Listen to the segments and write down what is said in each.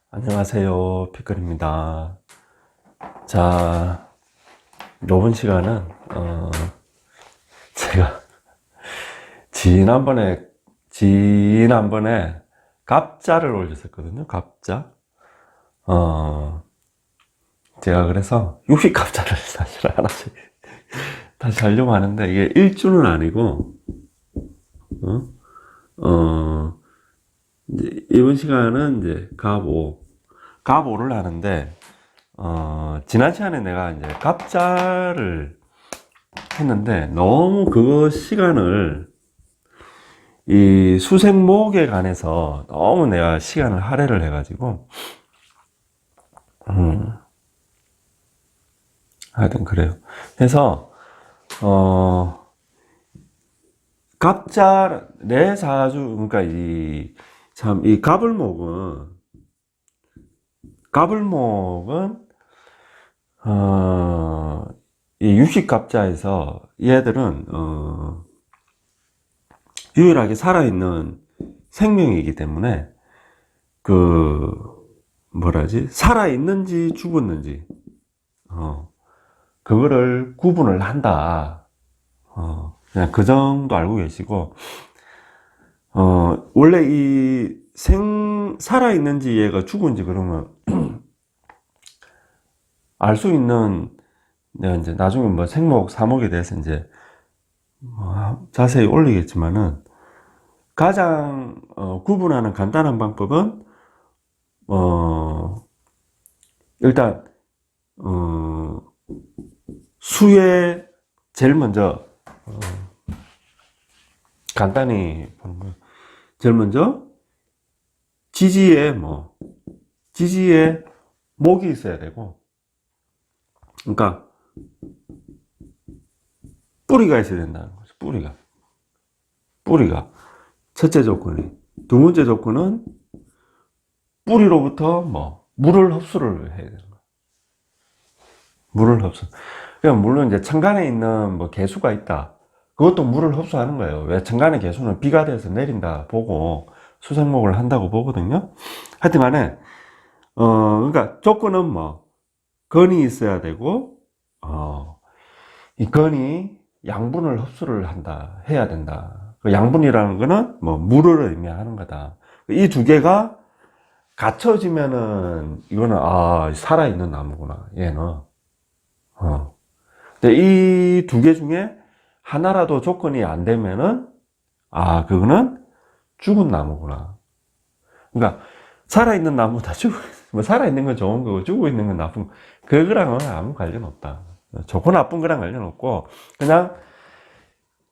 안녕하세요, 피클입니다. 자, 이번 시간은 제가 지난번에 갑자를 올렸었거든요. 갑자. 제가 그래서 60갑자를 사실 하나씩 다시 하려고 하는데 이게 일주는 아니고 이제 이번 시간은 이제 갑5를 하는데 지난 시간에 내가 이제 갑자를 했는데 너무 그 시간을 이 수생목에 관해서 너무 내가 시간을 할애를 해가지고 하여튼 그래요. 그래서 갑자 내 사주 그러니까 이 갑을목은 이 육식갑자에서 얘들은 유일하게 살아있는 생명이기 때문에 그 뭐라지 살아있는지 죽었는지 그거를 구분을 한다. 그냥 그 정도 알고 계시고 원래 이 살아있는지 얘가 죽은지 그러면 알 수 있는 내가 이제 나중에 뭐 생목, 사목에 대해서 이제 자세히 올리겠지만은 가장 구분하는 간단한 방법은 일단 수에 제일 먼저 간단히 보는 거 제일 먼저 지지에 목이 있어야 되고 그러니까 뿌리가 있어야 된다는 거죠. 뿌리가 첫째 조건이. 두 번째 조건은 뿌리로부터 물을 흡수를 해야 되는 거예요. 물을 흡수. 그러니까 물론 이제 천간에 있는 개수가 있다. 그것도 물을 흡수하는 거예요. 왜 천간의 개수는 비가 돼서 내린다 보고 수생목을 한다고 보거든요. 하여튼 간에 그러니까 조건은 건이 있어야 되고 이 건이 양분을 흡수를 해야 된다. 그 양분이라는 거는 물을 의미하는 거다. 이 두 개가 갖춰지면은 이거는 살아있는 나무구나. 얘는. 근데 이 두 개 중에 하나라도 조건이 안 되면은 그거는 죽은 나무구나. 그러니까 살아있는 나무다 살아있는 건 좋은 거고 죽어 있는 건 나쁜 거. 그거랑은 아무 관련 없다. 좋고 나쁜 거랑 관련 없고 그냥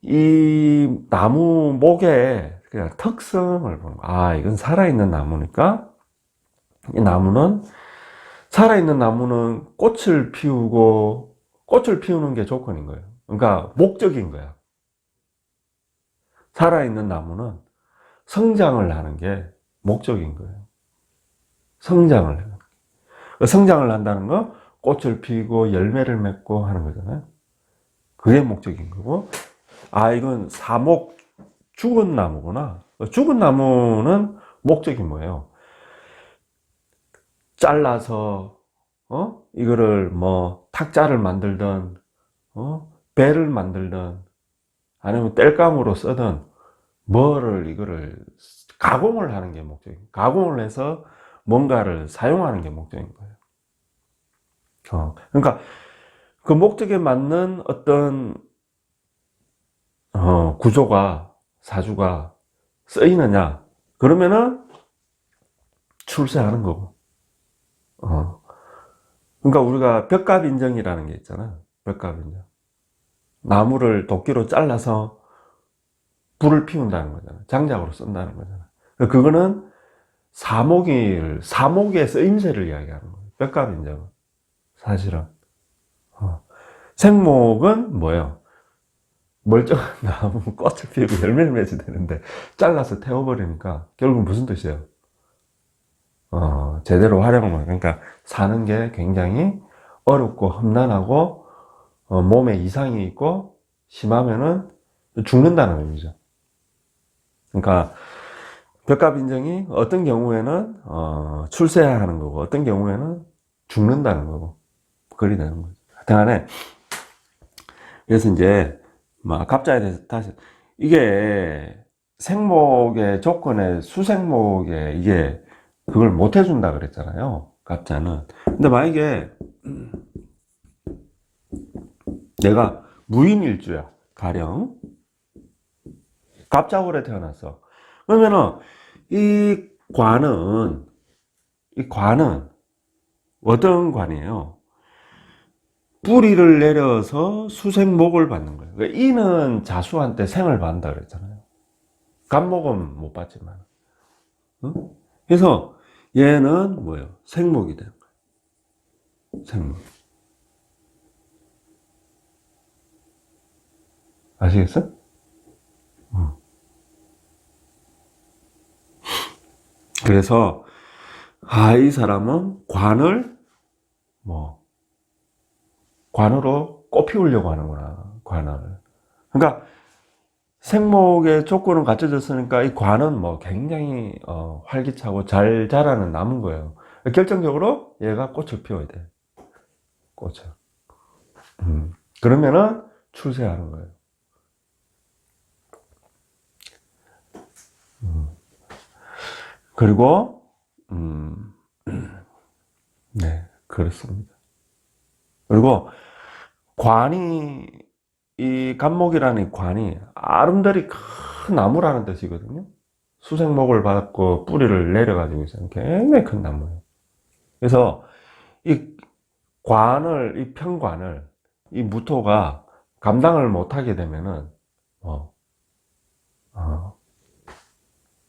이 나무 목의 그냥 특성을 보는 거. 이건 살아있는 나무니까 이 나무는 살아있는 나무는 꽃을 피우는 게 조건인 거예요. 그러니까 목적인 거야. 살아있는 나무는 성장을 하는 게 목적인 거예요. 성장을 한다는 거 꽃을 피우고 열매를 맺고 하는 거잖아요. 그게 목적인 거고 이건 사목 죽은 나무구나. 죽은 나무는 목적이 뭐예요? 잘라서 이거를 탁자를 만들든 배를 만들든 아니면 땔감으로 쓰든 이거를 가공을 하는 게 목적이에요. 가공을 해서 뭔가를 사용하는 게 목적인 거예요. 그러니까 그 목적에 맞는 어떤 구조가 사주가 쓰이느냐 그러면은 출세하는 거고 그러니까 우리가 벽갑인정이라는 게 있잖아. 벽갑인정. 나무를 도끼로 잘라서 불을 피운다는 거잖아. 장작으로 쓴다는 거잖아. 그거는 사목의 쓰임새를 이야기하는 거예요. 벽갑인정은 사실은 생목은 뭐예요? 멀쩡한 나무 꽃을 피우고 열매를 맺어야 되는데 잘라서 태워버리니까 결국은 무슨 뜻이에요? 제대로 활용을 그러니까 사는 게 굉장히 어렵고 험난하고 몸에 이상이 있고 심하면은 죽는다는 의미죠. 그러니까 벽갑 인정이 어떤 경우에는 출세하는 거고 어떤 경우에는 죽는다는 거고 그리 되는 거죠. 하여튼간에 그래서 이제 뭐 갑자에 대해서 다시 이게 생목의 조건에 수생목에 이게 그걸 못 해준다 그랬잖아요. 갑자는. 근데 만약에 내가 무인일주야 가령 갑자월에 태어났어. 그러면은 이 관은 어떤 관이에요? 뿌리를 내려서 수생목을 받는 거예요. 그러니까 이는 자수한테 생을 받는다 그랬잖아요. 간목은 못 받지만. 응? 그래서 얘는 뭐예요? 생목이 되는 거예요. 생목. 아시겠어? 그래서 이 사람은 관으로 꽃피우려고 하는구나. 관을. 그러니까 생목의 조건은 갖춰졌으니까 이 관은 뭐 굉장히 활기차고 잘 자라는 나무인 거예요. 결정적으로 얘가 꽃을 피워야 돼. 꽃을. 그러면은 출세하는 거예요. 그리고 네, 그렇습니다. 그리고 관이 이 간목이라는 관이 아름다리 큰 나무라는 뜻이거든요. 수생목을 받고 뿌리를 내려가지고 있어요. 굉장히 큰 나무예요. 그래서 이 이 편관을 이 무토가 감당을 못하게 되면은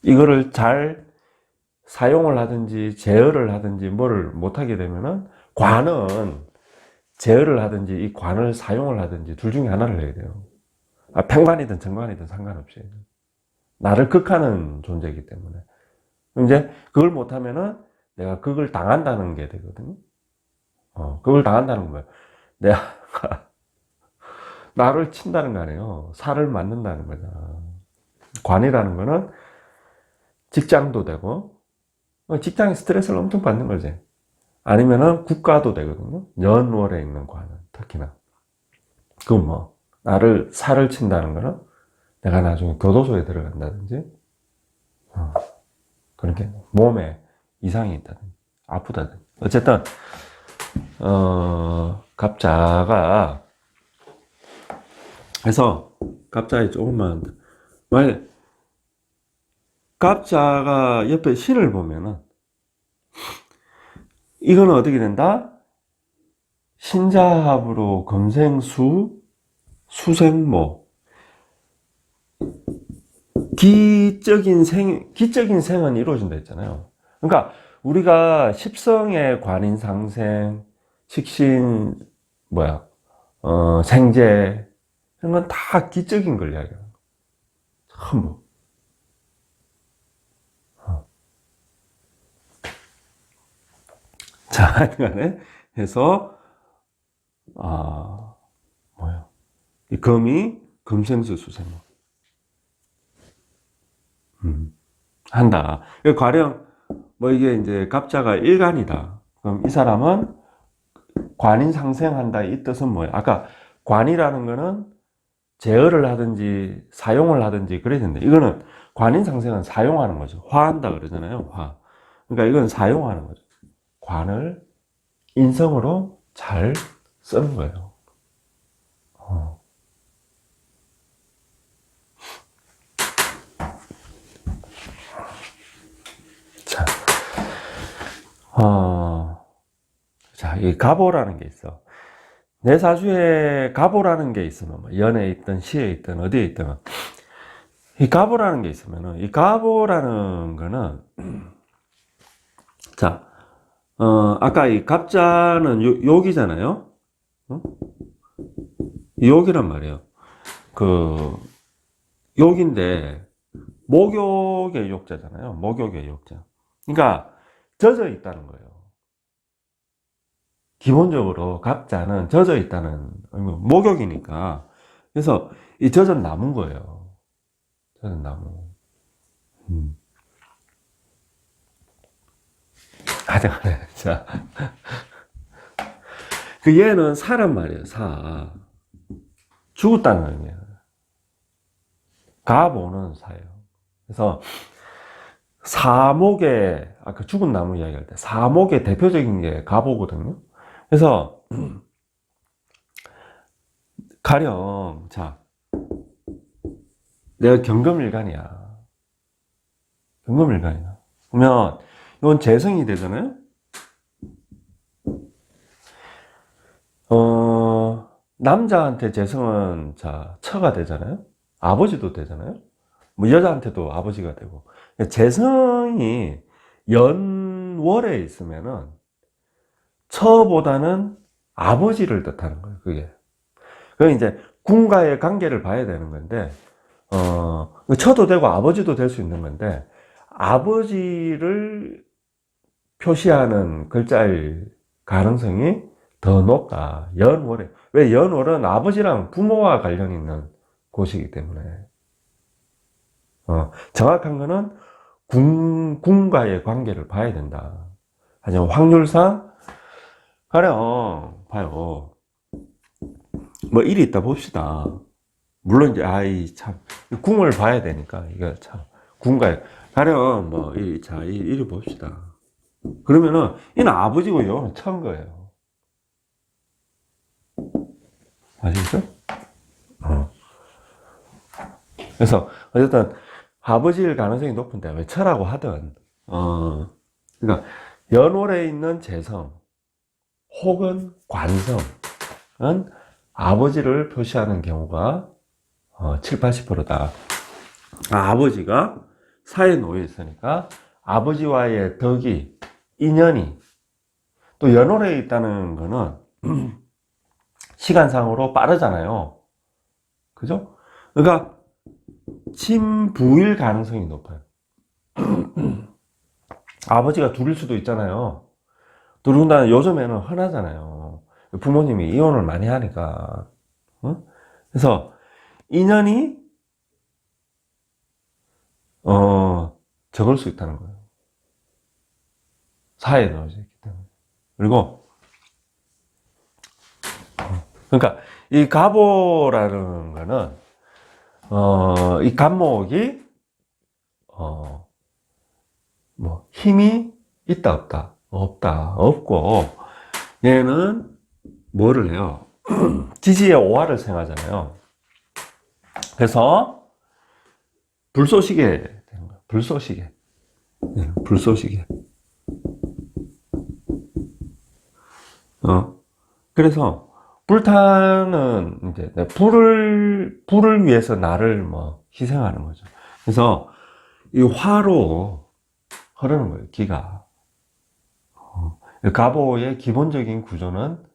이거를 잘 사용을 하든지 제어를 하든지 뭐를 못하게 되면은 관은 제어를 하든지 이 관을 사용을 하든지 둘 중에 하나를 해야 돼요. 편관이든 정관이든 상관없이 나를 극하는 존재이기 때문에 이제 그걸 못하면은 내가 그걸 당한다는 게 되거든요. 그걸 당한다는 거예요. 내가 나를 친다는 거 아니에요. 살을 맞는다는 거잖아. 관이라는 거는 직장도 되고 직장에 스트레스를 엄청 받는 거지. 아니면은 국가도 되거든요. 연월에 있는 관은 특히나. 그건 뭐 살을 친다는 거는 내가 나중에 교도소에 들어간다든지 그렇게 몸에 이상이 있다든지 아프다든지 어쨌든 갑자가 그래서 갑자에 조금만 만약 갑자가 옆에 신을 보면은 이거는 어떻게 된다? 신자합으로 금생수 수생모 기적인 생은 이루어진다 했잖아요. 그러니까 우리가 십성의 관인상생, 식신, 생재 이런 건 다 기적인 걸 이야기해요. 전부. 자, 하여간에 해서 이 금이 금생수 수생모 한다. 가령 이게 이제 갑자가 일간이다. 그럼 이 사람은 관인 상생한다. 이 뜻은 뭐예요? 아까 관이라는 거는 제어를 하든지 사용을 하든지 그래야 된다. 이거는 관인 상생은 사용하는 거죠. 화한다 그러잖아요. 화. 그러니까 이건 사용하는 거죠. 관을 인성으로 잘 쓰는 거예요. 자, 이 가보라는 게 있어. 내 사주에 가보라는 게 있으면, 연에 있든 시에 있든 어디에 있든, 이 가보라는 게 있으면은, 이 가보라는 거는, 자, 아까 이 갑자는 욕이잖아요? 욕이란 말이에요. 욕인데, 목욕의 욕자잖아요. 목욕의 욕자. 그러니까, 젖어 있다는 거예요. 기본적으로 갑자는 젖어 있다는 목욕이니까 그래서 이 젖은 남은 거예요. 젖은 나무. 하여튼간에, 자. 그 얘는 사란 말이에요, 사. 죽었다는 의미예요. 가보는 사예요. 그래서, 사목의, 아까 죽은 나무 이야기할 때, 사목의 대표적인 게 가보거든요. 그래서, 가령, 자, 내가 경금일간이야. 경금일간이야. 그러면, 이건 재성이 되잖아요? 남자한테 재성은, 자, 처가 되잖아요? 아버지도 되잖아요? 뭐, 여자한테도 아버지가 되고. 재성이 연월에 있으면은, 처보다는 아버지를 뜻하는 거예요, 그게. 그건 이제, 군과의 관계를 봐야 되는 건데, 처도 되고 아버지도 될 수 있는 건데, 아버지를 표시하는 글자일 가능성이 더 높다. 연월에. 왜 연월은 아버지랑 부모와 관련이 있는 곳이기 때문에. 정확한 거는 군과의 관계를 봐야 된다. 하지만 확률상, 가령, 봐요. 뭐 일이 있다 봅시다. 물론 이제, 참, 궁을 봐야 되니까, 이거 참, 군과의, 가령, 뭐, 일이 봅시다. 그러면은, 이는 아버지고, 이거는 처인 거예요. 아시겠죠? 그래서, 어쨌든, 아버지일 가능성이 높은데, 왜 처라고 하든, 그러니까, 연월에 있는 재성, 혹은 관성은 아버지를 표시하는 경우가 7, 80%다. 아버지가 사에 놓여 있으니까, 아버지와의 덕이, 인연이, 또 연월에 있다는 거는, 시간상으로 빠르잖아요. 그죠? 그러니까 친부일 가능성이 높아요. 아버지가 둘일 수도 있잖아요. 더군다나 요즘에는 흔하잖아요. 부모님이 이혼을 많이 하니까. 그래서 인연이 적을 수 있다는 거예요. 사회에 넣어져 있기 때문에. 그리고 그러니까 이 가보라는 거는 이 간목이 뭐 힘이 있다 없다 없다 없고 얘는 뭐를 해요? 지지의 오화를 생하잖아요. 그래서 불쏘시개 되는 거예요. 불쏘시개. 네, 불쏘시개. 그래서 불타는 이제 불을 위해서 나를 뭐 희생하는 거죠. 그래서 이 화로 흐르는 거예요, 기가. 가보의 기본적인 구조는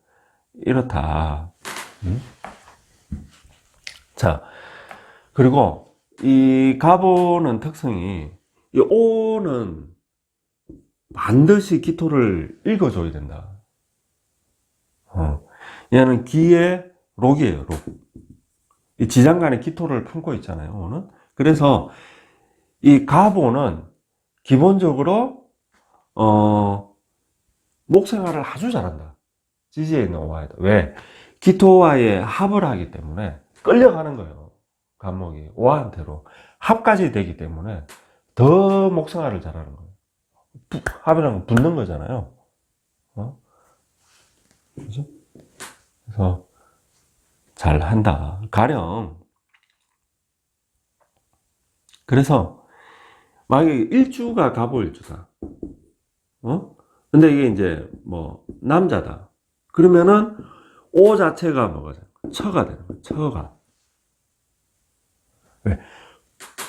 이렇다. 자, 그리고 이 가보는 특성이 이 오는 반드시 기토를 읽어줘야 된다. 얘는 기의 록이에요, 록. 이 지장간에 기토를 품고 있잖아요, 오는. 그래서 이 가보는 기본적으로 목생활을 아주 잘한다. 지지에 있는 오화에도. 왜? 기토와의 합을 하기 때문에 끌려가는 거예요. 간목이 오화한테로 합까지 되기 때문에 더 목생활을 잘하는 거예요. 합이라는 건 붙는 거잖아요. 그죠? 그래서 잘한다. 가령 그래서 만약에 일주가 가보 일주다. 근데 이게 이제 뭐 남자다. 그러면은 오 자체가 뭐가 되는 거야? 처가 되는 거야. 처가. 왜?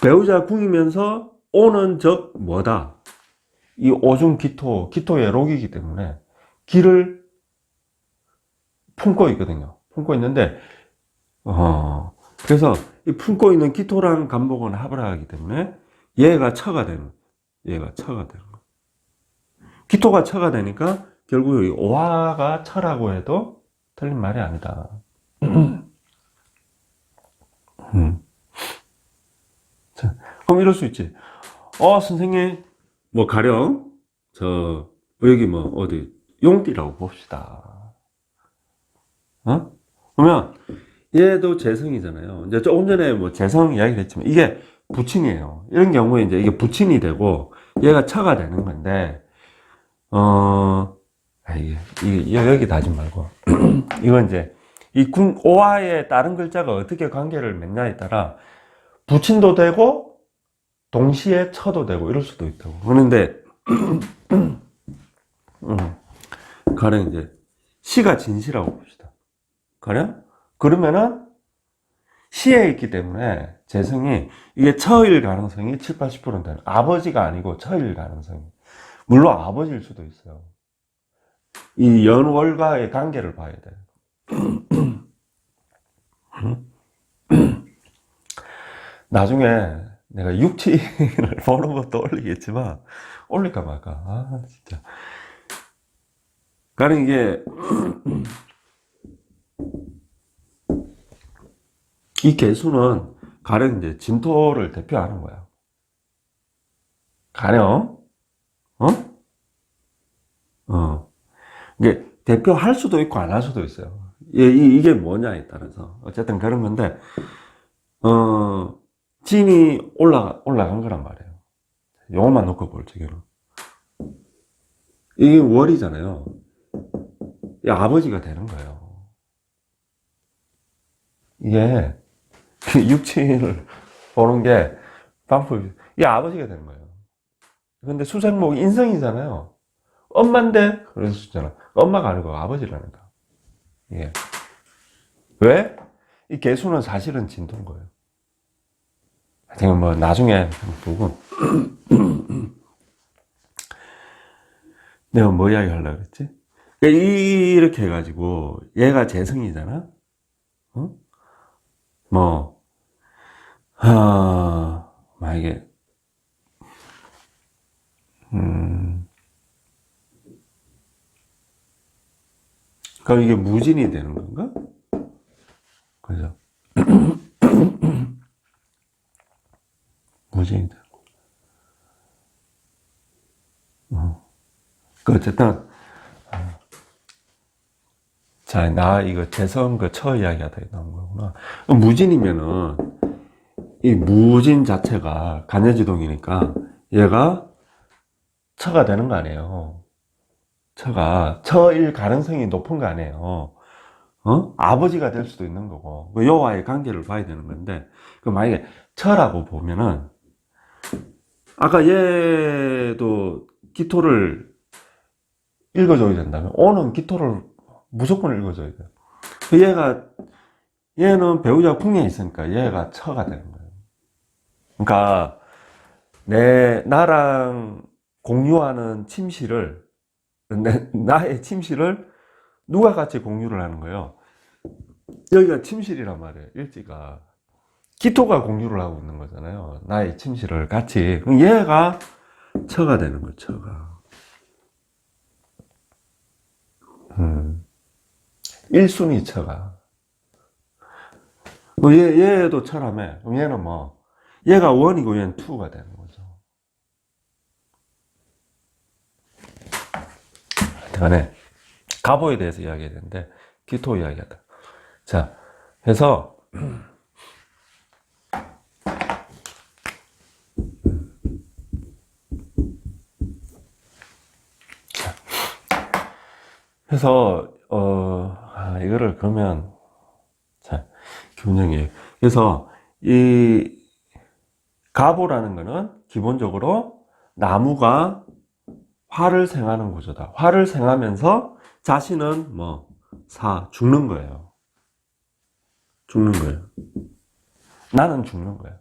배우자 궁이면서 오는 적 뭐다? 이 오중 기토의 록이기 때문에 기를 품고 있거든요. 품고 있는데 그래서 이 품고 있는 기토랑 간목은 합을 하기 때문에 얘가 처가 되는 거예요. 기토가 처가 되니까 결국 이 오화가 처라고 해도 틀린 말이 아니다. 자, 그럼 이럴 수 있지. 선생님, 뭐 가령 여기 뭐 어디 용띠라고 봅시다. 어? 그러면 얘도 재성이잖아요. 이제 조금 전에 뭐 재성 이야기를 했지만 이게 부친이에요. 이런 경우에 이제 이게 부친이 되고 얘가 처가 되는 건데 이게 여기 다지 말고 이건 이제 이 오화의 다른 글자가 어떻게 관계를 맺냐에 따라 부친도 되고 동시에 처도 되고 이럴 수도 있다고. 그런데 가령 이제 시가 진시라고 봅시다. 가령 그러면은 시에 있기 때문에 재성이 이게 처일 가능성이 7, 80%는 되는, 아버지가 아니고 처일 가능성이, 물론 아버지일 수도 있어요. 이 연월과의 관계를 봐야 돼요. 나중에 내가 육친을 보는 것도 올리겠지만 올릴까 말까. 진짜. 가령 이게 이 개수는 가령 이제 진토를 대표하는 거야. 가령 이게 대표할 수도 있고 안 할 수도 있어요. 이게 뭐냐에 따라서 어쨌든 그런 건데 진이 올라간 거란 말이에요. 요것만 놓고 볼 적에는 이게 월이잖아요. 이 아버지가 되는 거예요. 이게 육친을 보는 게 방법이, 이 아버지가 되는 거예요. 근데 수생목이 인성이잖아요. 엄마인데 그럴 수 있잖아. 엄마가 아니고 아버지라니까. 예. 왜? 이 개수는 사실은 진토인 거예요. 하여튼 뭐 나중에 보고 내가 뭐 이야기 하려고 그랬지? 이렇게 해가지고 얘가 재성이잖아. 만약에 그럼 이게 무진이 되는 건가? 그죠? 무진이 되는 거. 어쨌든 자, 나 이거 재성 처 이야기하다 나온 거구나. 무진이면은 이 무진 자체가 간여지동이니까 얘가 처가 되는 거 아니에요. 처일 가능성이 높은 거 아니에요. 아버지가 될 수도 있는 거고, 여와의 관계를 봐야 되는 건데, 만약에 처라고 보면은, 아까 얘도 기토를 읽어줘야 된다면, 오는 기토를 무조건 읽어줘야 돼요. 얘는 배우자가 풍년이 있으니까 얘가 처가 되는 거예요. 그러니까, 나랑 공유하는 침실을, 나의 침실을 누가 같이 공유를 하는 거예요? 여기가 침실이란 말이에요. 일지가 기토가 공유를 하고 있는 거잖아요. 나의 침실을 같이. 그럼 얘가 처가 되는 거예요. 처가. 1순위 처가. 얘도 처라며. 그럼 얘는 뭐, 얘가 원이고 얘는 투가 되는 거죠. 하여튼간에 가보에 대해서 이야기해야 되는데 기토 이야기하다. 자, 그래서 이거를 그러면 자, 기본적인 그래서 이 가보라는 거는 기본적으로 나무가 화를 생하는 구조다. 화를 생하면서 자신은 죽는 거예요. 죽는 거예요. 나는 죽는 거예요.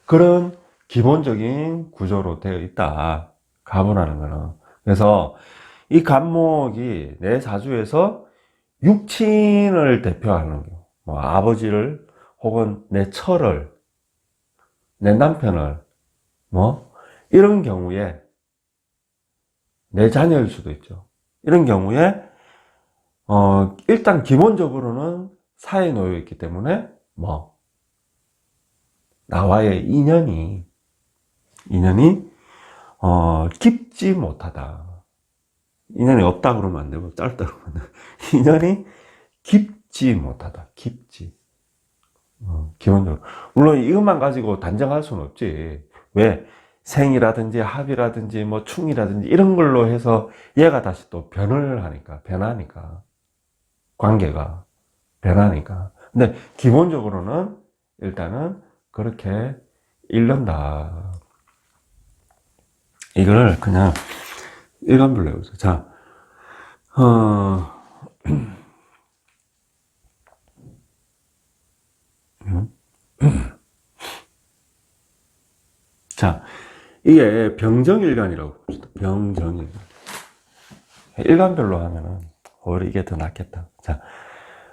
그런 기본적인 구조로 되어 있다. 가보라는 거는. 그래서 이 간목이 내 사주에서 육친을 대표하는 거. 아버지를 혹은 내 처를, 내 남편을, 이런 경우에 내 자녀일 수도 있죠. 이런 경우에 일단 기본적으로는 사에 놓여 있기 때문에 나와의 인연이 깊지 못하다. 인연이 없다 그러면 안 되고, 짧다 그러면 안 되고. 인연이 깊지 못하다. 깊지. 기본적으로. 물론 이것만 가지고 단정할 수는 없지. 왜? 생이라든지 합이라든지 뭐 충이라든지 이런 걸로 해서 얘가 다시 또 변하니까. 관계가 변하니까. 근데 기본적으로는 일단은 그렇게 읽는다. 이걸 그냥 일관별로 해보세요. 자, 자, 이게 병정일간이라고 봅시다. 병정일간. 일간별로 하면은 오히려 이게 더 낫겠다. 자,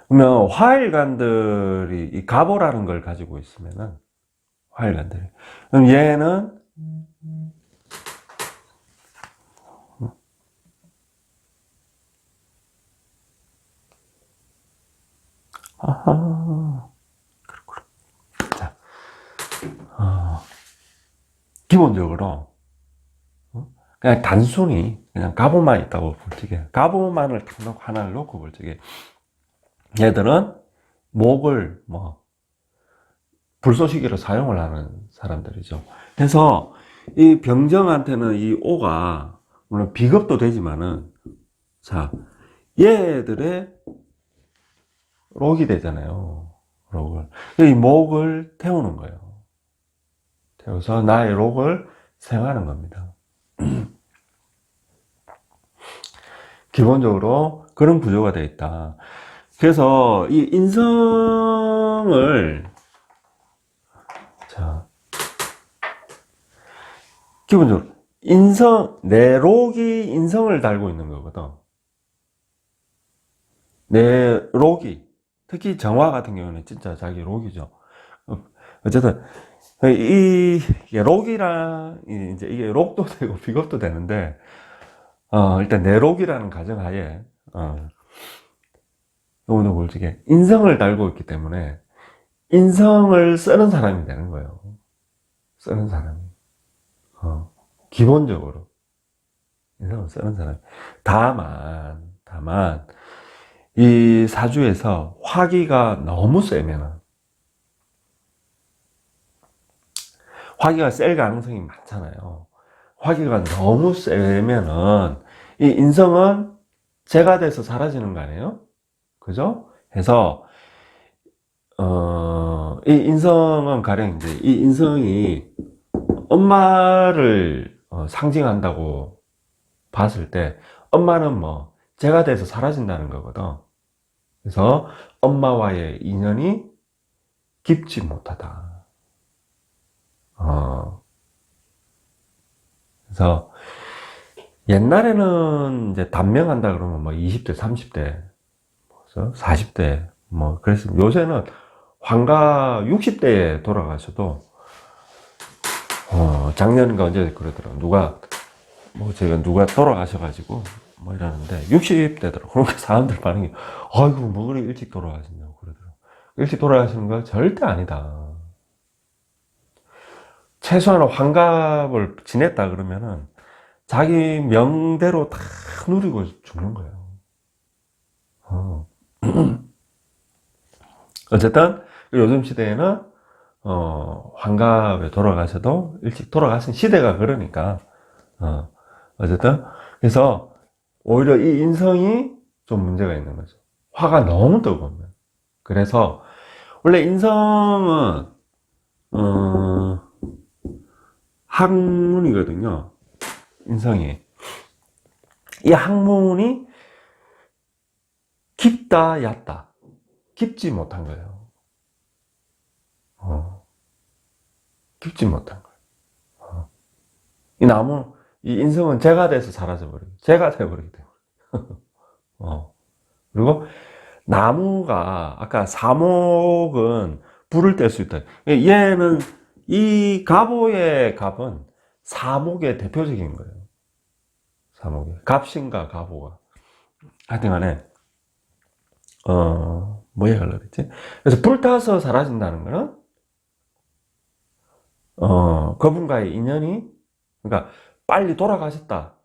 그러면 화일간들이 이 갑오라는 걸 가지고 있으면은 화일간들이. 그럼 얘는 아하, 그렇구나. 자, 기본적으로 그냥 단순히 그냥 갑오만 있다고 볼 적에 갑오만을 딱 놓고 하나를 놓고 볼 적에 얘들은 목을 뭐 불쏘시개로 사용을 하는 사람들이죠. 그래서 이 병정한테는 이 오가 물론 비겁도 되지만은 자 얘들의 록이 되잖아요. 록을 이 목을 태우는 거예요. 태워서 나의 록을 생하는 겁니다. 기본적으로 그런 구조가 되어 있다. 그래서 이 인성을 자 기본적으로 내 록이 인성을 달고 있는 거거든. 내 록이 특히 정화 같은 경우는 진짜 자기 록이죠. 어쨌든 이게 록이랑 이제 이게 록도 되고 비겁도 되는데 일단 내 록이라는 가정하에 요거는 솔직히 인성을 달고 있기 때문에 인성을 쓰는 사람이 되는 거예요. 쓰는 사람이. 기본적으로 인성을 쓰는 사람이. 다만 이 사주에서 화기가 너무 세면은 화기가 셀 가능성이 많잖아요. 화기가 너무 세면은 이 인성은 재가 돼서 사라지는 거 아니에요? 그죠? 해서 이 인성은 가령 이제 이 인성이 엄마를 상징한다고 봤을 때 엄마는 뭐 재가 돼서 사라진다는 거거든. 그래서 엄마와의 인연이 깊지 못하다. 그래서 옛날에는 이제 단명한다 그러면 뭐 20대, 30대, 40대 뭐 그랬으면 요새는 환가 60대에 돌아가셔도 작년인가 언제 그러더라고. 누가 돌아가셔가지고 뭐 이러는데 60대더라고. 그러니까 사람들 반응이 아이고 뭐 그리 일찍 돌아가시냐고 그러더라고. 일찍 돌아가시는 거 절대 아니다. 최소한 환갑을 지냈다 그러면은 자기 명대로 다 누리고 죽는 거예요. 어쨌든 요즘 시대에는 환갑에 돌아가셔도 일찍 돌아가신 시대가 그러니까 어쨌든 그래서 오히려 이 인성이 좀 문제가 있는 거죠. 화가 너무 뜨거우면. 그래서 원래 인성은 학문이거든요. 인성이. 이 학문이 깊다, 얕다. 깊지 못한 거예요. 깊지 못한 거예요. 이 인성은 재가 돼서 사라져버려요. 재가 돼버리기 때문에. 그리고 나무가, 아까 사목은 불을 뗄 수 있다. 얘는, 이 갑오의 갑은 사목의 대표적인 거예요. 사목의. 갑신과 갑오가. 하여튼 간에, 뭐 얘기하려고 그랬지? 그래서 불타서 사라진다는 거는, 그분과의 인연이, 그러니까 빨리 돌아가셨다.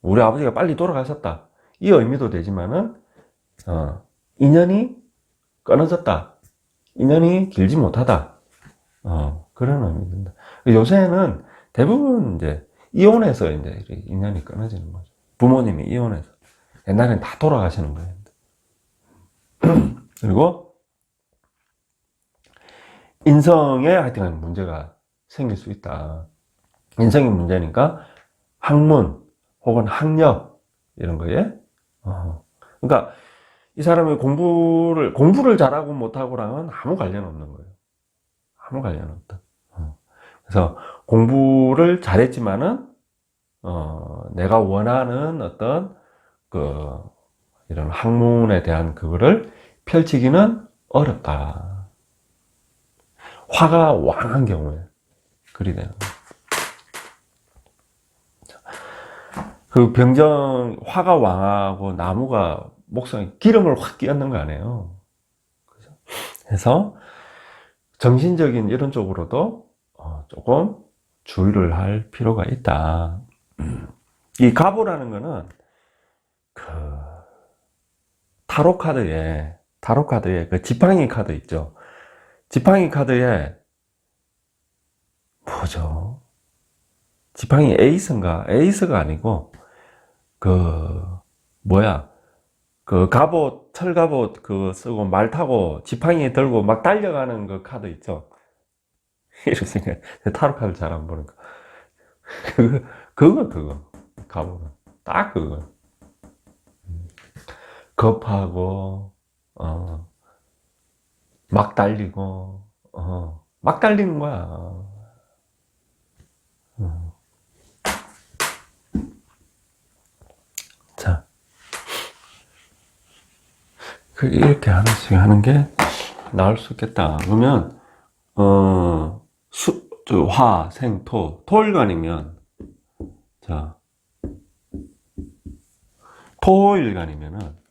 우리 아버지가 빨리 돌아가셨다. 이 의미도 되지만은, 인연이 끊어졌다. 인연이 길지 못하다. 그런 의미입니다. 요새는 대부분 이제 이혼해서 이제 인연이 끊어지는 거죠. 부모님이 이혼해서. 옛날엔 다 돌아가시는 거예요. 그리고 인성에 하여튼 문제가 생길 수 있다. 인성이 문제니까 학문 혹은 학력 이런 거에 그러니까 이 사람이 공부를 잘하고 못하고랑은 아무 관련 없는 거예요. 아무 관련 없다. 그래서 공부를 잘했지만은 내가 원하는 어떤 이런 학문에 대한 그거를 펼치기는 어렵다. 화가 왕한 경우에 그리 되는 거예요. 그 화가 왕하고 나무가 목성에 기름을 확 끼얹는 거 아니에요. 그래서 정신적인 이런 쪽으로도 조금 주의를 할 필요가 있다. 이 가보라는 거는 타로 카드에 그 지팡이 카드 있죠. 지팡이 카드에 뭐죠? 지팡이 에이스가 아니고 철갑옷 쓰고 말 타고 지팡이 들고 막 달려가는 그 카드 있죠. 이렇게 생각해. 타로 카드 잘 안 보니까. 그거. 갑옷은. 딱 그거. 급하고, 막 달리고, 막 달리는 거야. 자. 이렇게 하나씩 하는 게 나을 수 있겠다. 그러면, 화, 생, 토일간이면, 자, 토일간이면은,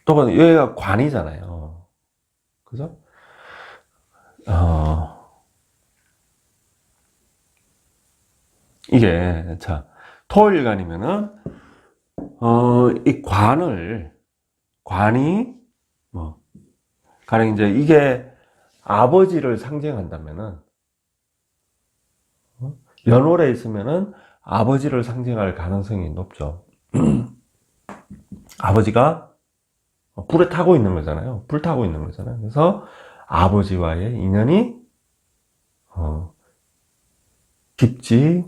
또 얘가 관이잖아요. 그죠? 이게, 자, 토일간이면은, 이 관이, 가령 이제 이게 아버지를 상징한다면은, 연월에 있으면은 아버지를 상징할 가능성이 높죠. 아버지가 불에 타고 있는 거잖아요. 불 타고 있는 거잖아요. 그래서 아버지와의 인연이 깊지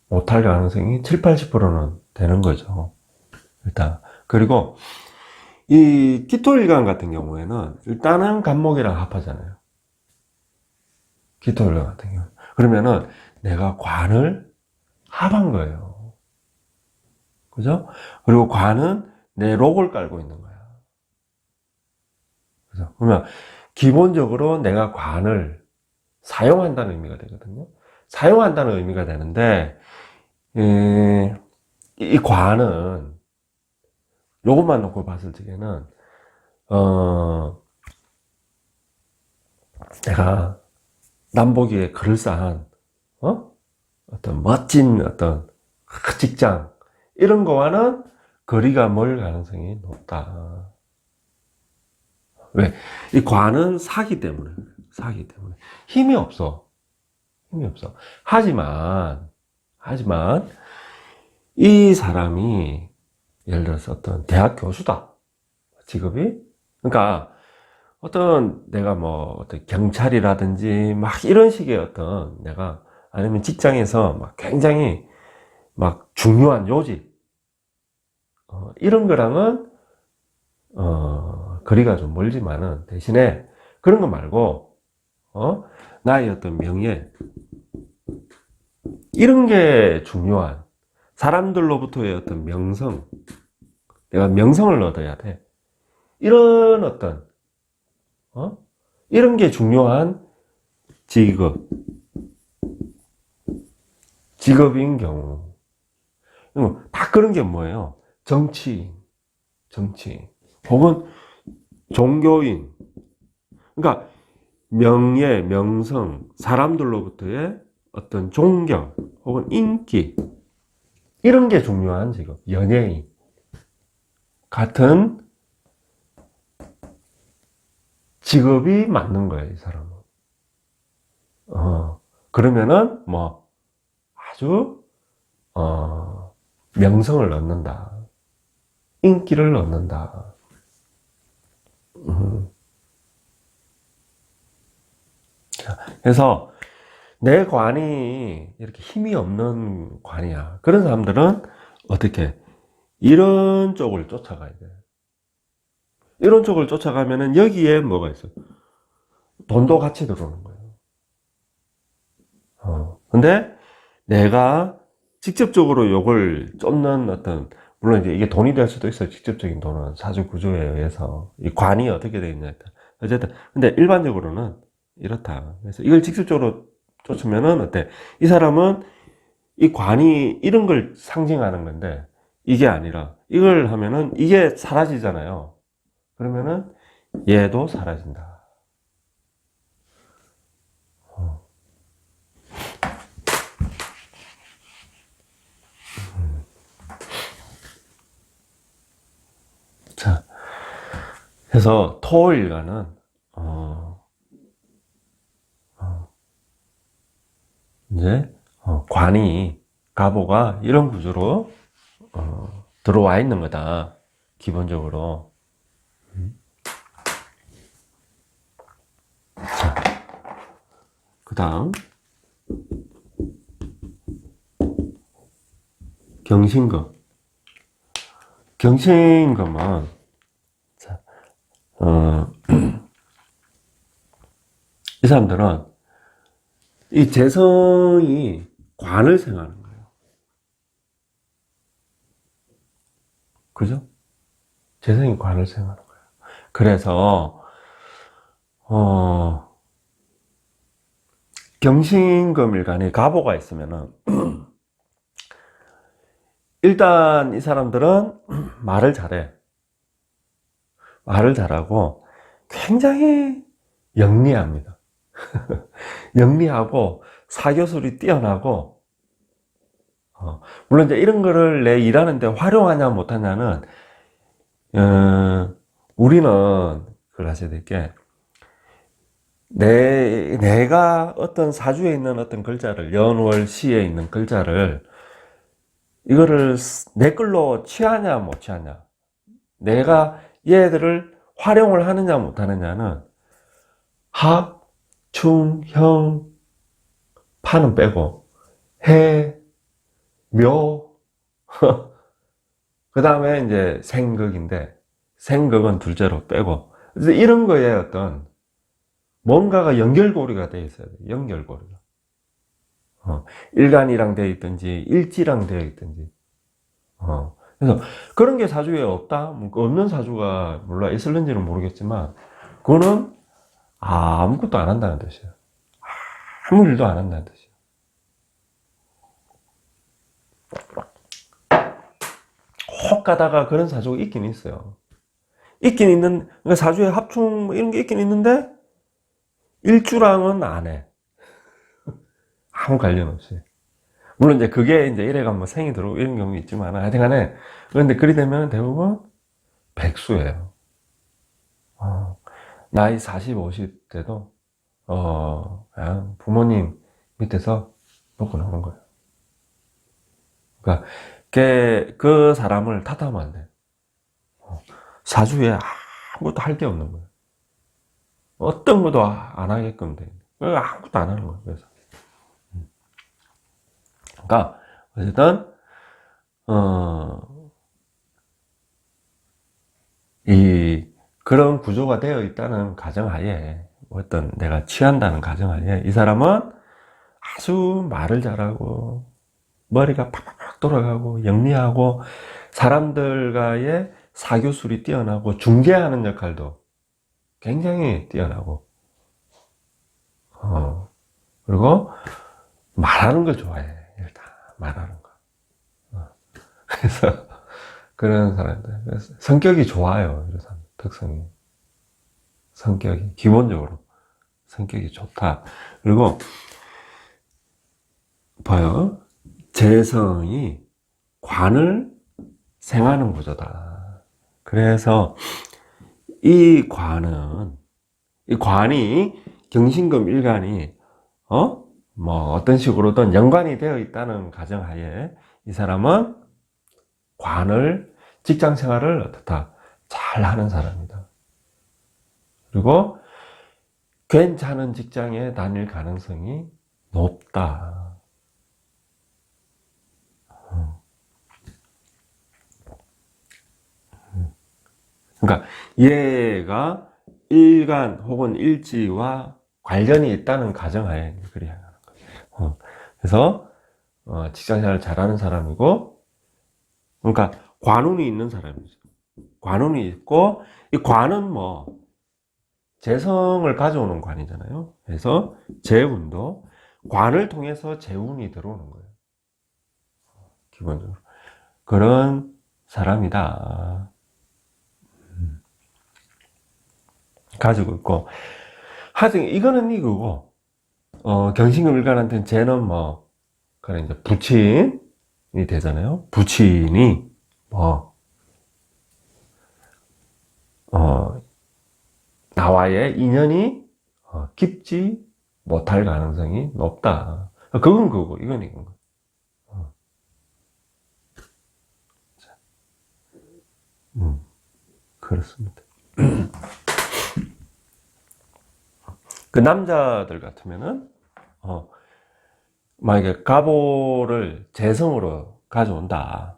못할 가능성이 7, 80%는 되는 거죠. 일단. 그리고 이 기토일간 같은 경우에는 일단은 간목이랑 합하잖아요. 기토일간 같은 경우. 그러면은 내가 관을 합한 거예요. 그죠? 그리고 관은 내 록을 깔고 있는 거야. 그죠? 그러면 기본적으로 내가 관을 사용한다는 의미가 되거든요. 사용한다는 의미가 되는데, 이 관은 요것만 놓고 봤을 적에는 내가 남보기에 그럴싸한 어떤 멋진 어떤 직장 이런 거와는 거리가 멀 가능성이 높다. 왜? 이 관은 사기 때문에 힘이 없어. 하지만 이 사람이 예를 들어서 어떤 대학 교수다. 직업이. 그러니까 내가 어떤 경찰이라든지 막 이런 식의 내가 아니면 직장에서 막 굉장히 막 중요한 요직 이런 거랑은 거리가 좀 멀지만은 대신에 그런 거 말고 나의 어떤 명예 이런 게 중요한 사람들로부터의 어떤 명성 내가 명성을 얻어야 돼. 이런 이런 게 중요한 직업인 경우. 다 그런 게 뭐예요? 정치인, 혹은 종교인. 그러니까 명예, 명성, 사람들로부터의 어떤 존경 혹은 인기, 이런 게 중요한 직업. 연예인 같은 직업이 맞는 거예요, 이 사람은. 그러면은 뭐 아주 명성을 얻는다, 인기를 얻는다. 그래서 내 관이 이렇게 힘이 없는 관이야. 그런 사람들은 어떻게 이런 쪽을 쫓아가야 돼. 이런 쪽을 쫓아가면은 여기에 뭐가 있어? 돈도 같이 들어오는 거예요. 근데 내가 직접적으로 요걸 쫓는 어떤, 물론 이제 이게 돈이 될 수도 있어요. 직접적인 돈은 사주 구조에 의해서 이 관이 어떻게 되어 있냐. 어쨌든 근데 일반적으로는 이렇다. 그래서 이걸 직접적으로 쫓으면은 어때? 이 사람은 이 관이 이런 걸 상징하는 건데 이게 아니라 이걸 하면은 이게 사라지잖아요. 그러면은 얘도 사라진다. 자, 그래서 토일간은 이제 관이 가보가 이런 구조로 들어와 있는 거다. 기본적으로. 자, 그 다음 경신금. 경신금은 자, 이 사람들은 이 재성이 관을 생하는 거예요. 그죠? 재성이 관을 생하는 거예요. 그래서 경신금일간에 가보가 있으면은 일단 이 사람들은 말을 잘해. 말을 잘하고 굉장히 영리합니다. 영리하고 사교술이 뛰어나고, 물론 이제 이런 거를 내 일하는데 활용하냐 못하냐는, 우리는 그걸 하셔야 될 게, 내가 어떤 사주에 있는 어떤 글자를, 연월시에 있는 글자를, 이거를 내 걸로 취하냐 못 취하냐, 내가 얘들을 활용을 하느냐 못 하느냐는 합, 충, 형, 파는 빼고 해, 묘, 그 다음에 이제 생극인데 생극은 둘째로 빼고, 그래서 이런 거에 어떤 뭔가가 연결고리가 되어 있어야 돼. 연결고리가. 일간이랑 되어 있든지 일지랑 되어 있든지. 그래서 그런 게 사주에 없다? 없는 사주가 몰라 있을는지는 모르겠지만 그거는 아무것도 안 한다는 뜻이에요. 아무 일도 안 한다는 뜻이에요. 혹 가다가 그런 사주가 있긴 있어요. 있긴 있는, 그러니까 사주에 합충 이런 게 있긴 있는데 일주랑은 안 해. 아무 관련 없이. 물론 이제 그게 이제 이래가 뭐 생이 들어오고 이런 경우 있지만 하여튼간에, 그런데 그리 되면 대부분 백수예요. 나이 40, 50 돼도 그냥 부모님 밑에서 먹고 나오는 거예요. 그러니까 그 사람을 탓하면 안 돼. 사주에 아무것도 할 게 없는 거예요. 어떤 것도 안 하게끔 돼. 아무것도 안 하는 거예요. 그래서 그러니까 어쨌든 이 그런 구조가 되어 있다는 가정하에, 어떤 내가 취한다는 가정하에 이 사람은 아주 말을 잘하고 머리가 팍팍팍 돌아가고 영리하고 사람들과의 사교술이 뛰어나고 중재하는 역할도 굉장히 뛰어나고, 그리고 말하는 걸 좋아해. 일단 말하는 거. 그래서 그런 사람들, 그래서 성격이 좋아요. 이런 사람 특성이, 성격이 기본적으로 성격이 좋다. 그리고 봐요. 재성이 관을 생하는 구조다. 그래서 이 관이 경신금 일간이 뭐 어떤 식으로든 연관이 되어 있다는 가정하에 이 사람은 관을 직장 생활을 어떻다 잘 하는 사람이다. 그리고 괜찮은 직장에 다닐 가능성이 높다. 그러니까 얘가 일간 혹은 일지와 관련이 있다는 가정하에 그래야 하는 거예요. 그래서 직장생활을 잘하는 사람이고, 그러니까 관운이 있는 사람이죠. 관운이 있고, 이 관은 뭐 재성을 가져오는 관이잖아요. 그래서 재운도 관을 통해서 재운이 들어오는 거예요. 기본적으로 그런 사람이다. 가지고 있고, 하여튼 이거는 이거고, 경신금 일간한테는 쟤는 뭐 그런 이제 부친이 되잖아요. 부친이 나와의 인연이 깊지 못할 가능성이 높다. 그건 그거고, 이건 이건 거. 그렇습니다. 그 남자들 같으면은, 만약에 갑오를 재성으로 가져온다.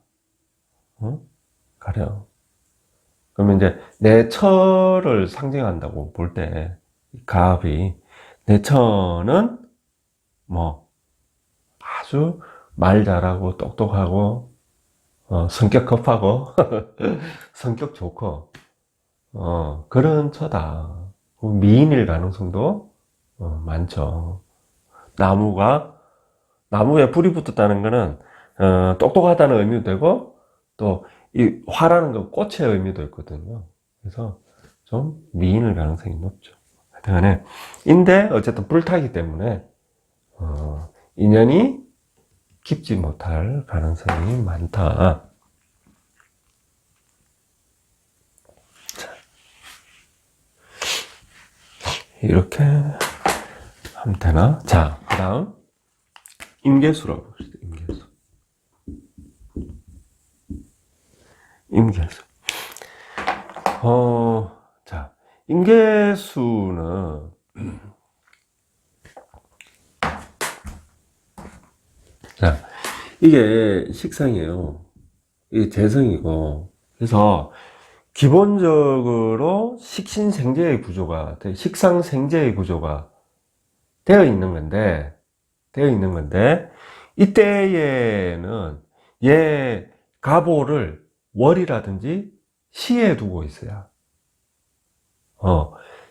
가령. 그러면 이제 내 처를 상징한다고 볼 때, 갑이, 내 처는 뭐 아주 말 잘하고 똑똑하고, 성격 급하고, 성격 좋고, 그런 처다. 미인일 가능성도 많죠. 나무에 불이 붙었다는 거는 똑똑하다는 의미도 되고, 또 이 화라는 건 꽃의 의미도 있거든요. 그래서 좀 미인일 가능성이 높죠. 하여튼간에 인데 어쨌든 불타기 때문에 인연이 깊지 못할 가능성이 많다. 이렇게 하면 되나? 자, 그 다음 임계수라고 봅시다. 임계수. 자, 임계수는 자, 이게 식상이에요. 이게 재성이고, 그래서 기본적으로 식신생재의 구조가, 식상생재의 구조가 되어 있는 건데, 이때에는 얘 갑오를 월이라든지 시에 두고 있어야,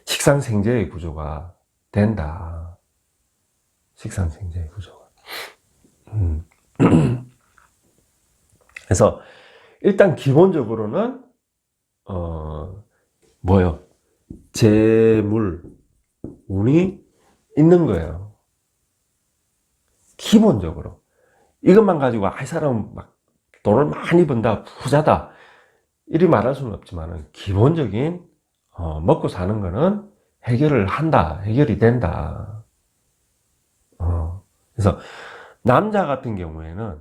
식상생재의 구조가 된다. 식상생재의 구조가. 그래서 일단 기본적으로는 재물 운이 있는 거예요. 기본적으로 이것만 가지고 이 사람 막 돈을 많이 번다, 부자다 이리 말할 수는 없지만 기본적인 먹고 사는 거는 해결이 된다. 그래서 남자들 같은 경우에는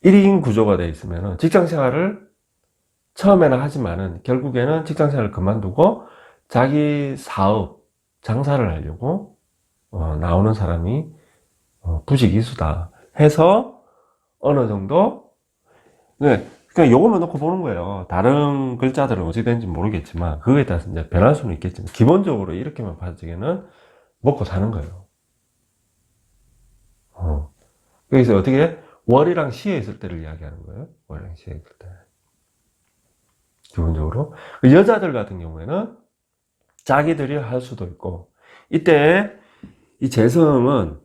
1인 구조가 되어 있으면 직장 생활을 처음에는 하지만은 결국에는 직장 생활을 그만두고 자기 사업, 장사를 하려고 나오는 사람이 부직이수다 해서 어느 정도, 그냥 요것만 놓고 보는 거예요. 다른 글자들은 어떻게 되는지 모르겠지만 그거에 따라서 이제 변할 수는 있겠지만 기본적으로 이렇게만 봐지기에는 먹고 사는 거예요. 그래서 어떻게 월이랑 시에 있을 때를 이야기하는 거예요. 월이랑 시에 있을 때. 기본적으로. 여자들 같은 경우에는 자기들이 할 수도 있고, 이때 이 재성은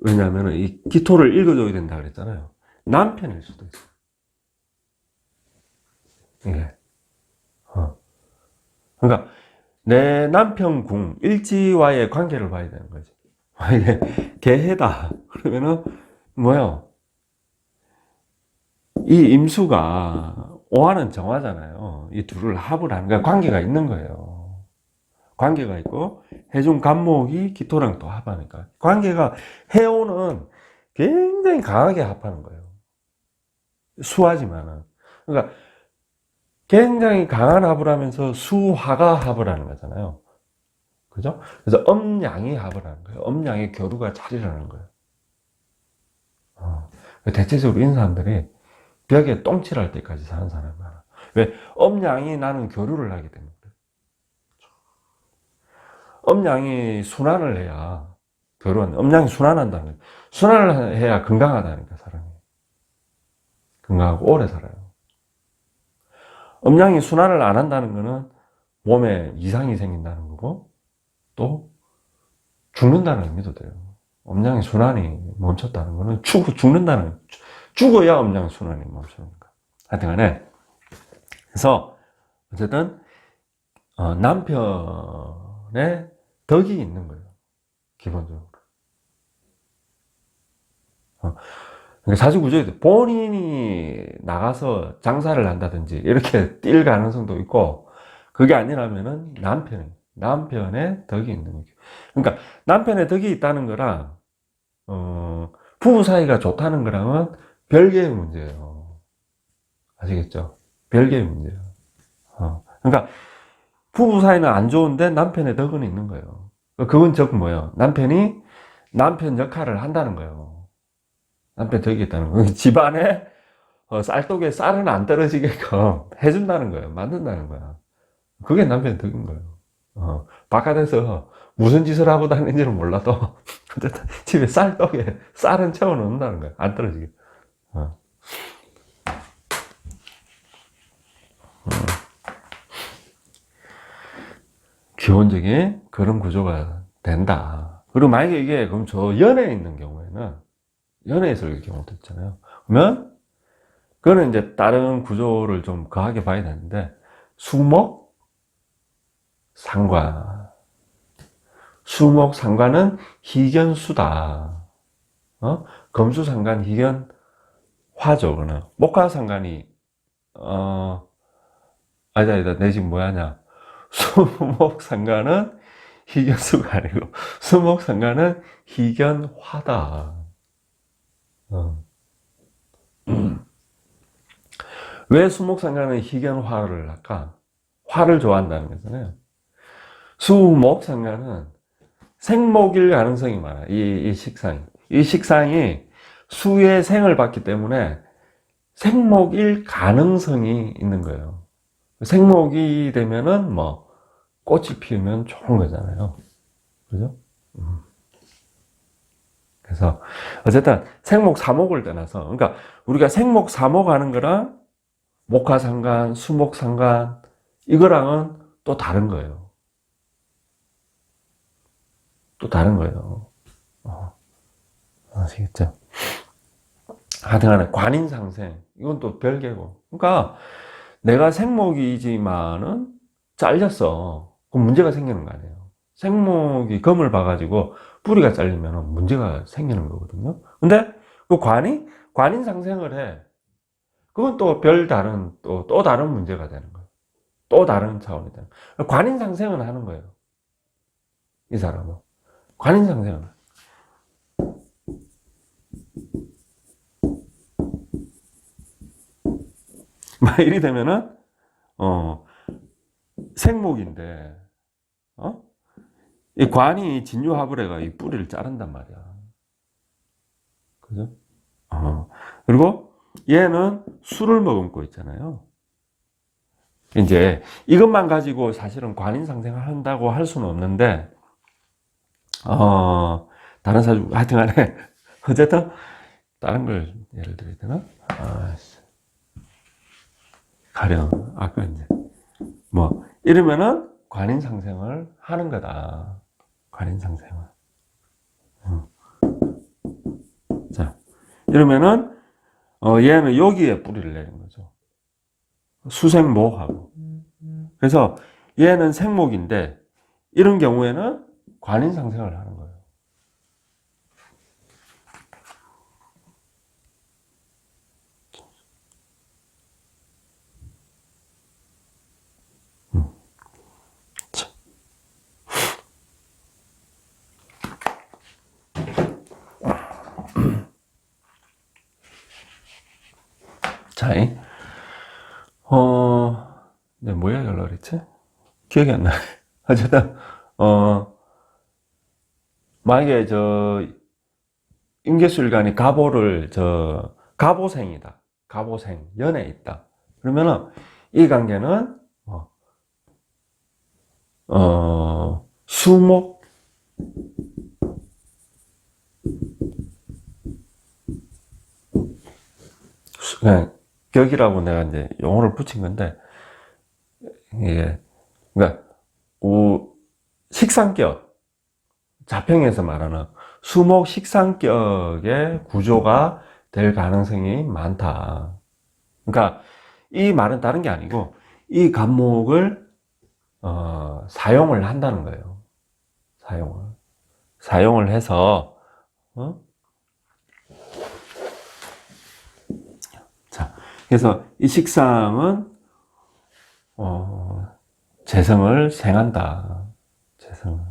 왜냐하면 이 기토를 읽어줘야 된다 그랬잖아요. 남편일 수도 있어요. 예. 그러니까 내 남편 궁 일지와의 관계를 봐야 되는 거지. 이게 개해다 그러면은 뭐요? 이 임수가 오하는 정화잖아요. 이 둘을 합을 하는 거야. 관계가 있는 거예요. 관계가 있고 해중 간목이 기토랑 또 합하니까 관계가 해오는 굉장히 강하게 합하는 거예요. 수하지만은 그러니까 굉장히 강한 합을 하면서 수화가 합을 하는 거잖아요. 그죠? 그래서 음양이 합을 하는 거예요. 음양의 교류가 잘 일어나는 거예요. 대체적으로 이런 사람들이 벽에 똥칠할 때까지 사는 사람이 많아. 왜? 음양이 나는 교류를 하기 때문에. 음양이 순환을 해야 음양이 순환한다는 거예요. 순환을 해야 건강하다니까, 사람이. 건강하고 오래 살아요. 음양이 순환을 안 한다는 거는 몸에 이상이 생긴다는 거고, 또 죽는다는 의미도 돼요. 음양의 순환이 멈췄다는 거는 죽는다는, 죽어야 음양 순환이 멈추는 거야. 하여튼 간에, 그래서, 어쨌든, 남편의 덕이 있는 거예요. 기본적으로. 그러니까 사주구조에 본인이 나가서 장사를 한다든지 이렇게 뛸 가능성도 있고, 그게 아니라면은 남편의 덕이 있는 거죠. 그러니까 남편의 덕이 있다는 거랑, 부부 사이가 좋다는 거랑은 별개의 문제예요. 아시겠죠? 별개의 문제예요. 그러니까 부부 사이는 안 좋은데 남편의 덕은 있는 거예요. 그건 즉 뭐예요? 남편이 남편 역할을 한다는 거예요. 남편 덕이 있다는 거예요. 집안에 쌀독에 쌀은 안 떨어지게끔 해준다는 거예요. 만든다는 거야. 그게 남편의 덕인 거예요. 바깥에서 무슨 짓을 하고 다니는지는 몰라도 어쨌든 집에 쌀독에 쌀은 채워놓는다는 거야. 안 떨어지게. 기본적인 그런 구조가 된다. 그리고 만약에 이게 그럼 저 연애에 있는 경우에는 연애에서 이렇게 경우도 있잖아요. 그러면 그거는 이제 다른 구조를 좀 거하게 봐야 되는데 수목 상관 수목 상관은 희견수다. 금수 상관 희견 화죠. 그는 목화 상관이 아니다 내 지금 뭐하냐 수목 상관은 희견수가 아니고 수목 상관은 희견화다. 왜 수목 상관은 희견화를 할까? 화를 좋아한다는 거잖아요. 수목 상관은 생목일 가능성이 많아. 이 식상이 수의 생을 받기 때문에 생목일 가능성이 있는 거예요. 생목이 되면은 뭐 꽃이 피우면 좋은 거잖아요. 그죠? 그래서 어쨌든 생목 사목을 떠나서 그러니까 우리가 생목 사목 하는 거랑 목화상관, 수목상관 이거랑은 또 다른 거예요. 또 다른 거예요. 아시겠죠? 하여튼간에 관인상생 이건 또 별개고. 그러니까 내가 생목이지만은 잘렸어. 그럼 문제가 생기는 거 아니에요. 생목이 금을 봐가지고 뿌리가 잘리면 문제가 생기는 거거든요. 근데 그 관인상생을 해. 그건 또 별다른, 또 다른 문제가 되는 거예요. 또 다른 차원이 되는 거예요. 관인상생은 하는 거예요. 이 사람은. 관인상생은. 막 이리 되면은, 생목인데, 이 관이 진유화불해가 이 뿌리를 자른단 말이야. 그죠? 그리고 얘는 술을 머금고 있잖아요. 이제 이것만 가지고 사실은 관인상생을 한다고 할 수는 없는데, 다른 사주, 하여튼 간에, 어쨌든, 다른 걸 예를 들어야 되나? 가령, 아까 이제, 뭐, 이러면은 관인상생을 하는 거다. 관인상생을. 자, 이러면은, 얘는 여기에 뿌리를 내린 거죠. 수생모하고. 그래서 얘는 생목인데 이런 경우에는 관인상생을 하는 거예요. 자, 네, 뭐 얘기하려고 그랬지? 기억이 안 나네. 어쨌든, 만약에 임계수일간이 가보생이다. 가보생, 연애에 있다. 그러면은, 이 관계는, 수목, 그냥, 격이라고 내가 이제 용어를 붙인 건데, 이게, 그러니까, 식상격, 자평에서 말하는 수목 식상격의 구조가 될 가능성이 많다. 그러니까 이 말은 다른 게 아니고 이 간목을 사용을 한다는 거예요. 사용을 해서 자, 그래서 이 식상은 재성을 생한다. 재성을.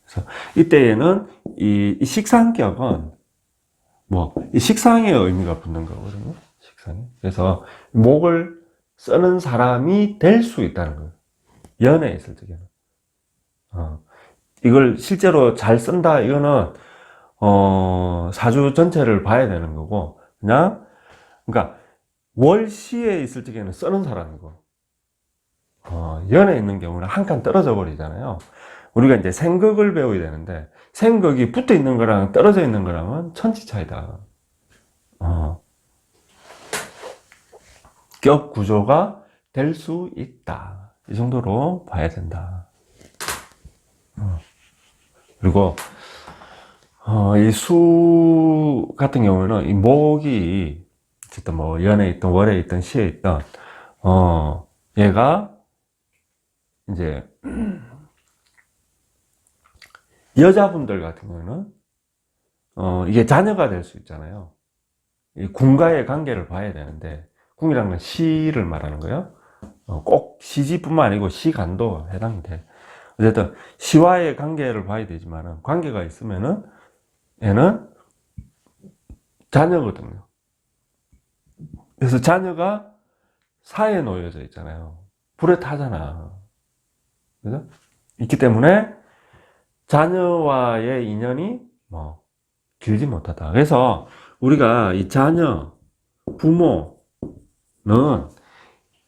그래서 이때에는 이 식상격은 이 식상의 의미가 붙는 거거든요. 식상이. 그래서 목을 쓰는 사람이 될 수 있다는 거예요. 연애에 있을 적에는. 이걸 실제로 잘 쓴다, 이거는, 사주 전체를 봐야 되는 거고, 그러니까, 월시에 있을 적에는 쓰는 사람이고, 연애에 있는 경우는 한 칸 떨어져 버리잖아요. 우리가 이제 생극을 배워야 되는데, 생극이 붙어 있는 거랑 떨어져 있는 거랑은 천지 차이다. 격 구조가 될 수 있다. 이 정도로 봐야 된다. 그리고, 이 수 같은 경우는 이 목이, 어쨌든 뭐 연에 있든 월에 있든 시에 있든, 얘가 이제, 여자분들 같은 경우는, 이게 자녀가 될 수 있잖아요. 이 궁과의 관계를 봐야 되는데, 궁이라는 건 시를 말하는 거예요. 꼭 시지뿐만 아니고 시간도 해당이 돼. 어쨌든, 시와의 관계를 봐야 되지만은, 관계가 있으면은, 얘는 자녀거든요. 그래서 자녀가 사에 놓여져 있잖아요. 불에 타잖아. 그죠? 있기 때문에, 자녀와의 인연이 길지 못하다. 그래서 우리가 이 자녀, 부모는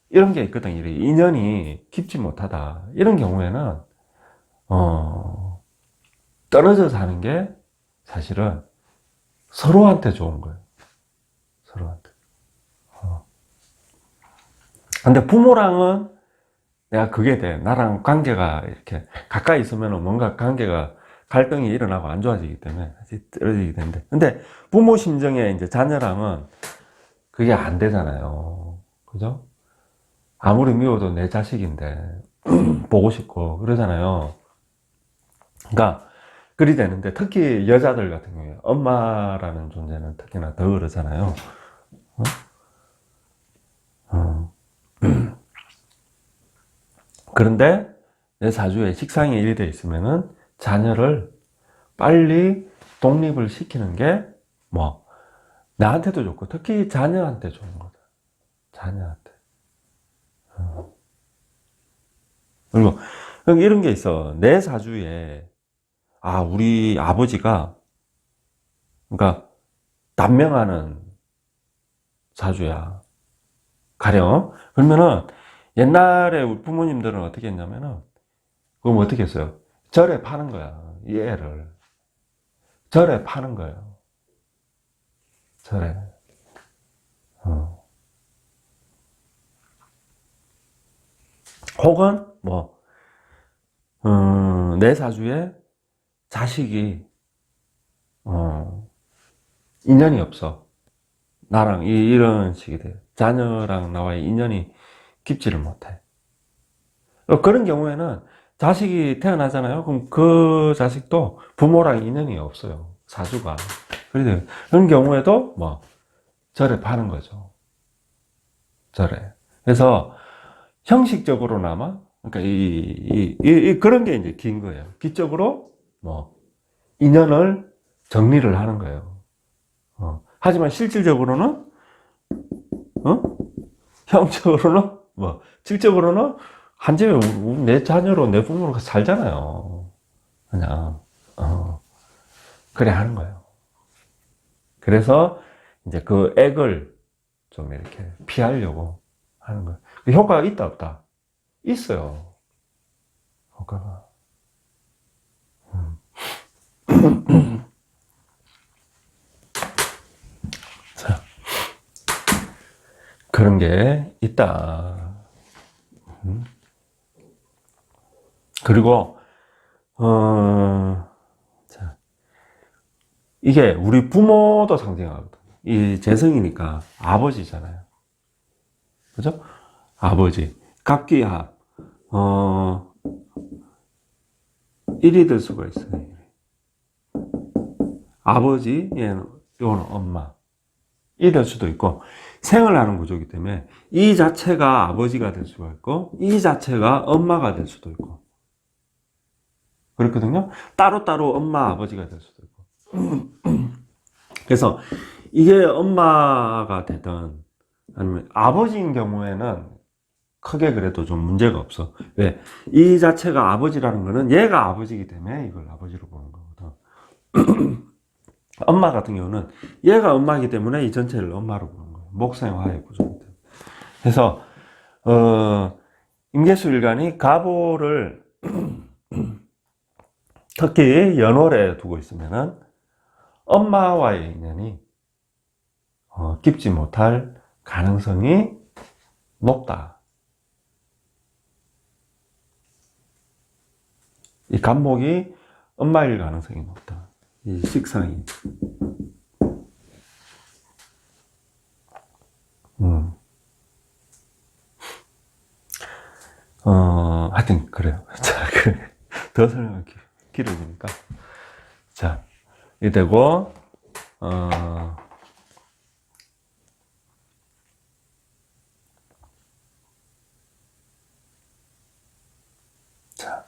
이런 게 있거든. 인연이 깊지 못하다. 이런 경우에는 떨어져 사는 게 사실은 서로한테 좋은 거예요. 서로한테. 근데 부모랑은 내가 그게 돼. 나랑 관계가 이렇게 가까이 있으면 뭔가 관계가 갈등이 일어나고 안 좋아지기 때문에 떨어지게 되는데. 근데 부모 심정에 이제 자녀랑은 그게 안 되잖아요. 그죠? 아무리 미워도 내 자식인데, 보고 싶고, 그러잖아요. 그러니까, 그리 되는데, 특히 여자들 같은 경우에, 엄마라는 존재는 특히나 더 그러잖아요. 그런데, 내 사주에 식상이 일이 돼 있으면은, 자녀를 빨리 독립을 시키는 게, 나한테도 좋고, 특히 자녀한테 좋은 거다. 자녀한테. 그리고 이런 게 있어. 내 사주에, 우리 아버지가, 그러니까, 단명하는 사주야. 가령. 그러면은, 옛날에 우리 부모님들은 어떻게 했냐면은, 그럼 어떻게 했어요? 절에 파는 거야. 이 애를. 절에 파는 거예요. 절에. 혹은, 내 사주에 자식이, 인연이 없어. 나랑 이런 식이 돼. 자녀랑 나와의 인연이 깊지를 못해. 그런 경우에는 자식이 태어나잖아요. 그럼 그 자식도 부모랑 인연이 없어요. 사주가. 그런 경우에도 뭐 절에 파는 거죠. 절에. 그래서 형식적으로나마 그러니까 그런 게 이제 긴 거예요. 기적으로 뭐 인연을 정리를 하는 거예요. 하지만 실질적으로는 형적으로는 뭐 질적으로는 한 집에 내 자녀로 내 부모로 살잖아요. 그냥 그래 하는 거예요. 그래서 이제 그 액을 좀 이렇게 피하려고 하는 거예요. 그 효과가 있다 없다? 있어요. 효과가. 자, 그런 게 있다. 그리고 자, 이게 우리 부모도 상징하거든. 이 재성이니까 아버지잖아요. 그죠? 아버지. 갑기합. 1이 될 수가 있어요. 아버지, 얘는, 이거는 엄마. 이 될 수도 있고, 생을 하는 구조이기 때문에 이 자체가 아버지가 될 수가 있고, 이 자체가 엄마가 될 수도 있고. 그렇거든요? 따로따로 엄마, 아버지가 될 수도 있고. 그래서 이게 엄마가 되든, 아니면 아버지인 경우에는 크게 그래도 좀 문제가 없어. 왜? 이 자체가 아버지라는 거는 얘가 아버지이기 때문에 이걸 아버지로 보는 거거든. 엄마 같은 경우는 얘가 엄마이기 때문에 이 전체를 엄마로 보는 거예요. 목상화의 구조입니다. 그래서 임계수일간이 가보를 특히 연월에 두고 있으면은 엄마와의 인연이 깊지 못할 가능성이 높다. 이 간목이 엄마일 가능성이 높다. 이 식상이. 하여튼, 그래요. 자, 더 설명을 길어지니까. 자, 이 되고, 자,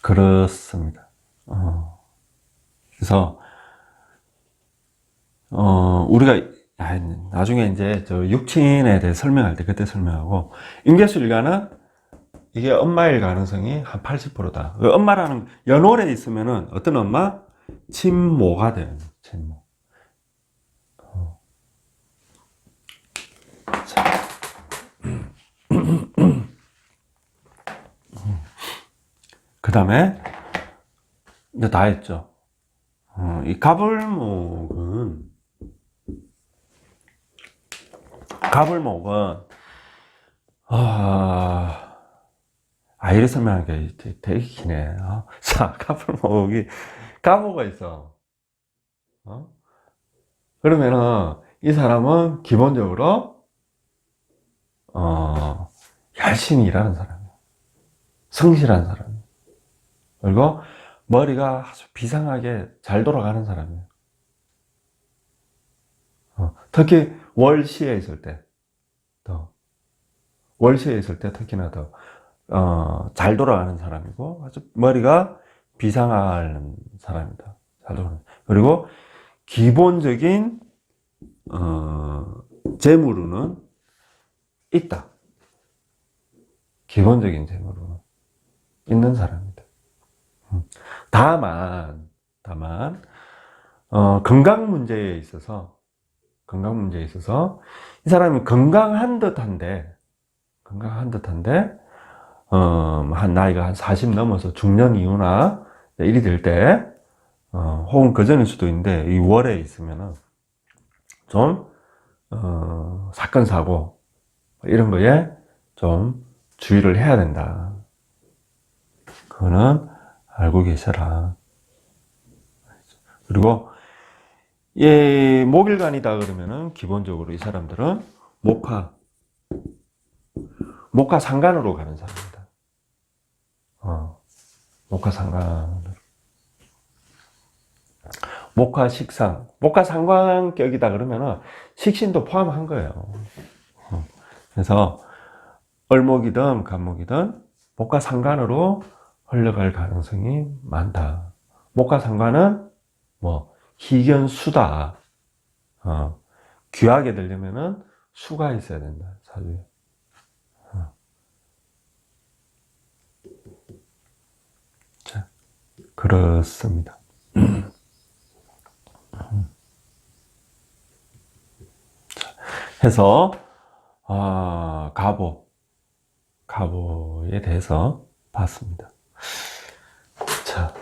그렇습니다. 그래서, 우리가, 나중에 이제 저 육친에 대해 설명할 때 그때 설명하고, 임계수일간은 이게 엄마일 가능성이 한 80%다. 엄마라는, 연월에 있으면은 어떤 엄마? 친모가 돼요. 친모. 그 다음에, 이제 다 했죠. 이 가불목은, 이래 설명하는 게 되게 기네. 자, 가불목이, 가보가 있어. 그러면은, 이 사람은 기본적으로, 열심히 일하는 사람이야. 성실한 사람이야. 그리고 머리가 아주 비상하게 잘 돌아가는 사람이에요. 특히 월시에 있을 때, 특히나 더, 잘 돌아가는 사람이고, 아주 머리가 비상한 사람이다. 잘 돌아가는. 그리고 기본적인, 재물은 있다. 기본적인 재물은 있는 사람입니다. 다만, 건강 문제에 있어서, 이 사람이 건강한 듯한데, 한 나이가 한 40 넘어서 중년 이후나 일이 될 때, 혹은 그 전일 수도 있는데, 이 월에 있으면은, 좀, 사건, 사고, 이런 거에 좀 주의를 해야 된다. 그거는 알고 계셔라. 그리고, 목일간이다 그러면은, 기본적으로 이 사람들은 목화 상간으로 가는 사람입니다. 목화 상간으로. 목화 식상, 목화 상관격이다 그러면은 식신도 포함한 거예요. 그래서 을목이든 간목이든 목화 상관으로 흘러갈 가능성이 많다. 목화 상관은 뭐 희견수다. 귀하게 되려면은 수가 있어야 된다. 사주에. 자, 그렇습니다. 해서 가보에 대해서 봤습니다. 자,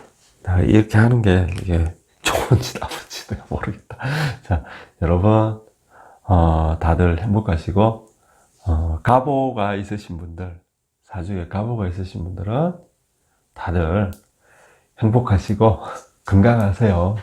이렇게 하는 게 이게 좋은지 나쁜지 내가 모르겠다. 자, 여러분 다들 행복하시고 가보가 있으신 분들, 사주에 가보가 있으신 분들은 다들 행복하시고 건강하세요.